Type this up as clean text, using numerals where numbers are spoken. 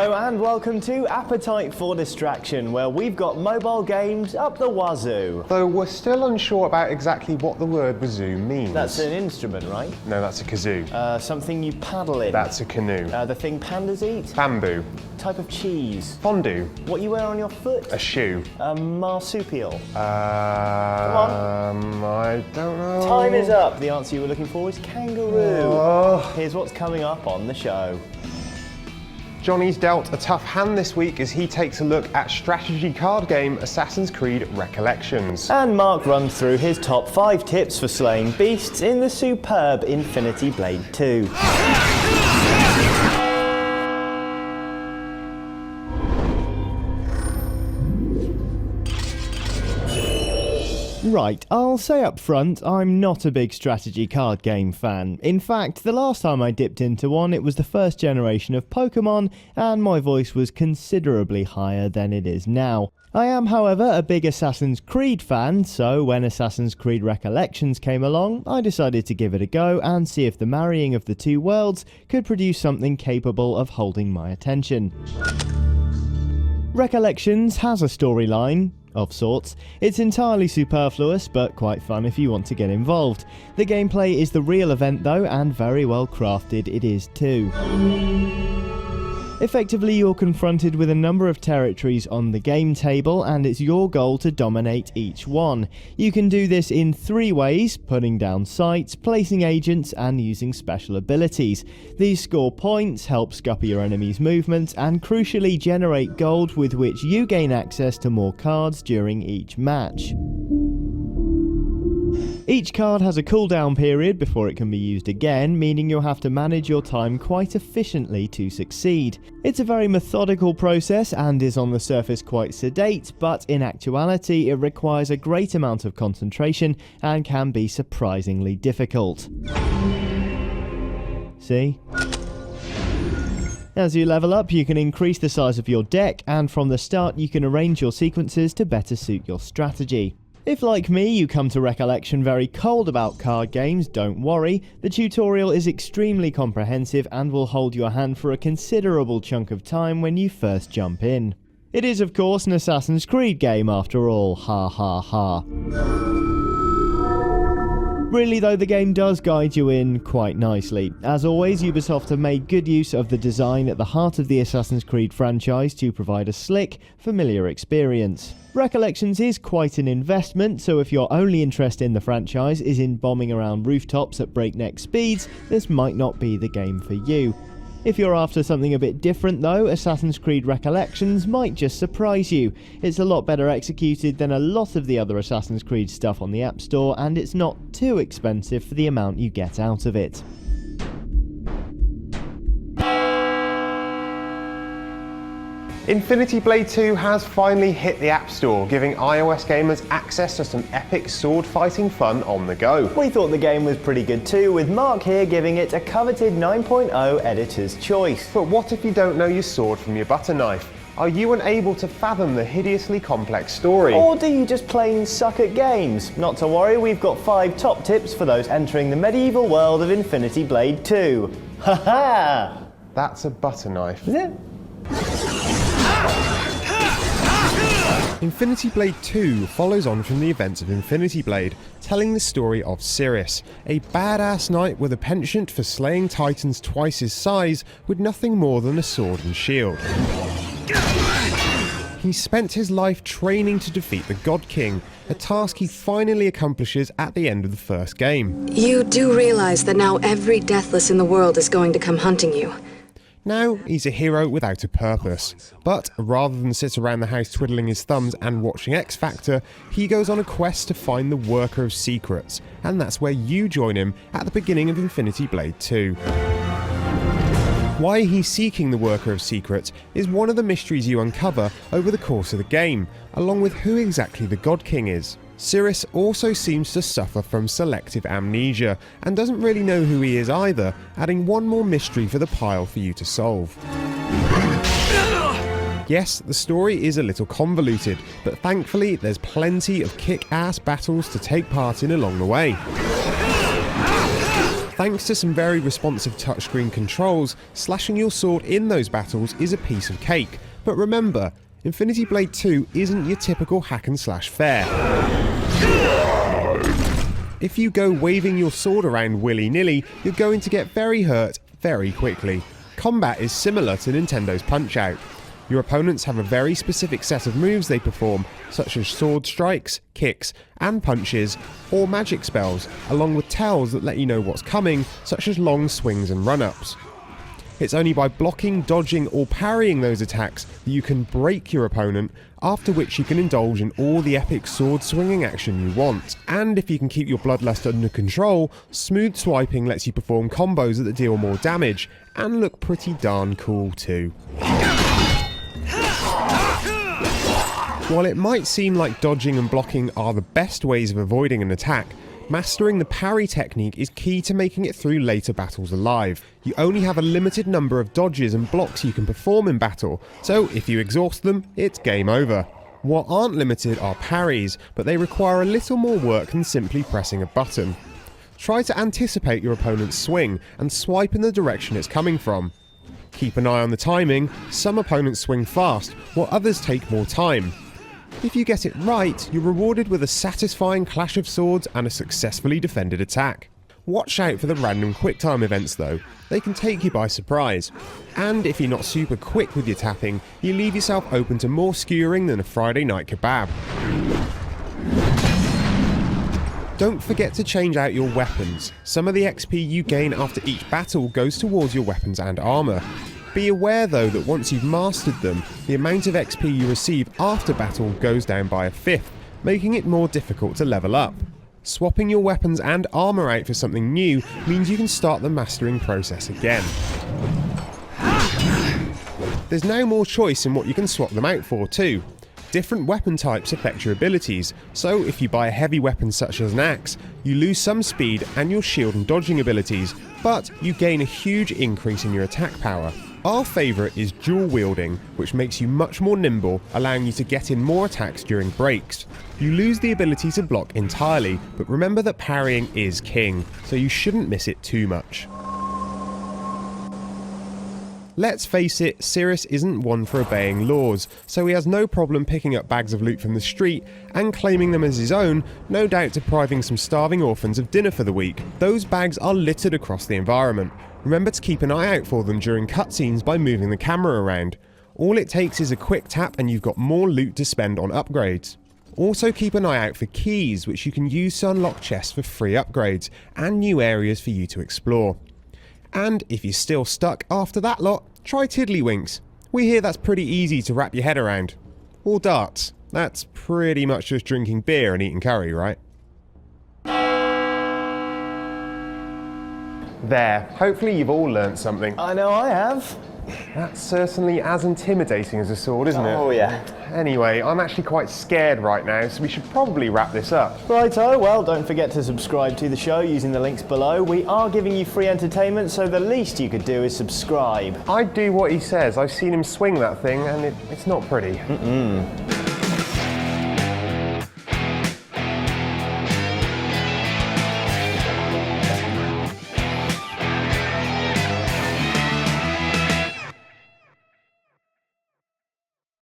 Hello and welcome to Appetite for Distraction, where we've got mobile games up the wazoo. Though we're still unsure about exactly what the word wazoo means. That's an instrument, right? No, that's a kazoo. Something you paddle in. That's a canoe. The thing pandas eat. Bamboo. Type of cheese. Fondue. What you wear on your foot. A shoe. A marsupial. Come on. I don't know. Time is up. The answer you were looking for is kangaroo. Here's what's coming up on the show. Johnny's dealt a tough hand this week as he takes a look at strategy card game Assassin's Creed Recollections. And Mark runs through his top 5 tips for slaying beasts in the superb Infinity Blade 2. Right, I'll say up front, I'm not a big strategy card game fan. In fact, the last time I dipped into one, it was the first generation of Pokemon, and my voice was considerably higher than it is now. I am, however, a big Assassin's Creed fan, so when Assassin's Creed Recollections came along, I decided to give it a go and see if the marrying of the two worlds could produce something capable of holding my attention. Recollections has a storyline of sorts. It's entirely superfluous, but quite fun if you want to get involved. The gameplay is the real event though, and very well crafted it is too. Effectively, you're confronted with a number of territories on the game table, and it's your goal to dominate each one. You can do this in 3 ways: putting down sites, placing agents, and using special abilities. These score points, help scupper your enemy's movements, and crucially generate gold with which you gain access to more cards during each match. Each card has a cooldown period before it can be used again, meaning you'll have to manage your time quite efficiently to succeed. It's a very methodical process and is on the surface quite sedate, but in actuality it requires a great amount of concentration and can be surprisingly difficult. See? As you level up, you can increase the size of your deck, and from the start you can arrange your sequences to better suit your strategy. If, like me, you come to Recollection very cold about card games, don't worry. The tutorial is extremely comprehensive and will hold your hand for a considerable chunk of time when you first jump in. It is, of course, an Assassin's Creed game after all, ha ha ha. Really though, the game does guide you in quite nicely. As always, Ubisoft have made good use of the design at the heart of the Assassin's Creed franchise to provide a slick, familiar experience. Recollections is quite an investment, so if your only interest in the franchise is in bombing around rooftops at breakneck speeds, this might not be the game for you. If you're after something a bit different though, Assassin's Creed Recollections might just surprise you. It's a lot better executed than a lot of the other Assassin's Creed stuff on the App Store, and it's not too expensive for the amount you get out of it. Infinity Blade 2 has finally hit the App Store, giving iOS gamers access to some epic sword fighting fun on the go. We thought the game was pretty good too, with Mark here giving it a coveted 9.0 editor's choice. But what if you don't know your sword from your butter knife? Are you unable to fathom the hideously complex story? Or do you just plain suck at games? Not to worry, we've got 5 top tips for those entering the medieval world of Infinity Blade 2. Haha! That's a butter knife. Is it? Infinity Blade 2 follows on from the events of Infinity Blade, telling the story of Cyrus, a badass knight with a penchant for slaying titans twice his size with nothing more than a sword and shield. He spent his life training to defeat the God King, a task he finally accomplishes at the end of the first game. You do realize that now every deathless in the world is going to come hunting you. Now, he's a hero without a purpose. But rather than sit around the house twiddling his thumbs and watching X Factor, he goes on a quest to find the Worker of Secrets, and that's where you join him at the beginning of Infinity Blade 2. Why he's seeking the Worker of Secrets is one of the mysteries you uncover over the course of the game, along with who exactly the God King is. Cyrus also seems to suffer from selective amnesia, and doesn't really know who he is either, adding one more mystery for the pile for you to solve. Yes, the story is a little convoluted, but thankfully there's plenty of kick-ass battles to take part in along the way. Thanks to some very responsive touchscreen controls, slashing your sword in those battles is a piece of cake. But remember, Infinity Blade 2 isn't your typical hack and slash fare. If you go waving your sword around willy-nilly, you're going to get very hurt very quickly. Combat is similar to Nintendo's Punch-Out! Your opponents have a very specific set of moves they perform, such as sword strikes, kicks, and punches, or magic spells, along with tells that let you know what's coming, such as long swings and run-ups. It's only by blocking, dodging, or parrying those attacks that you can break your opponent, after which you can indulge in all the epic sword swinging action you want. And if you can keep your bloodlust under control, smooth swiping lets you perform combos that deal more damage, and look pretty darn cool too. While it might seem like dodging and blocking are the best ways of avoiding an attack, mastering the parry technique is key to making it through later battles alive. You only have a limited number of dodges and blocks you can perform in battle, so if you exhaust them, it's game over. What aren't limited are parries, but they require a little more work than simply pressing a button. Try to anticipate your opponent's swing and swipe in the direction it's coming from. Keep an eye on the timing. Some opponents swing fast, while others take more time. If you get it right, you're rewarded with a satisfying clash of swords and a successfully defended attack. Watch out for the random quick-time events though, they can take you by surprise. And if you're not super quick with your tapping, you leave yourself open to more skewering than a Friday night kebab. Don't forget to change out your weapons. Some of the XP you gain after each battle goes towards your weapons and armour. Be aware though that once you've mastered them, the amount of XP you receive after battle goes down by a fifth, making it more difficult to level up. Swapping your weapons and armour out for something new means you can start the mastering process again. There's now more choice in what you can swap them out for too. Different weapon types affect your abilities, so if you buy a heavy weapon such as an axe, you lose some speed and your shield and dodging abilities, but you gain a huge increase in your attack power. Our favourite is dual wielding, which makes you much more nimble, allowing you to get in more attacks during breaks. You lose the ability to block entirely, but remember that parrying is king, so you shouldn't miss it too much. Let's face it, Cirrus isn't one for obeying laws, so he has no problem picking up bags of loot from the street and claiming them as his own, no doubt depriving some starving orphans of dinner for the week. Those bags are littered across the environment. Remember to keep an eye out for them during cutscenes by moving the camera around. All it takes is a quick tap and you've got more loot to spend on upgrades. Also keep an eye out for keys, which you can use to unlock chests for free upgrades and new areas for you to explore. And if you're still stuck after that lot, try Tiddlywinks. We hear that's pretty easy to wrap your head around. Or darts. That's pretty much just drinking beer and eating curry, right? There. Hopefully you've all learnt something. I know I have. That's certainly as intimidating as a sword, isn't it? Oh yeah. Anyway, I'm actually quite scared right now, so we should probably wrap this up. Righto, well, don't forget to subscribe to the show using the links below. We are giving you free entertainment, so the least you could do is subscribe. I'd do what he says. I've seen him swing that thing, and it's not pretty.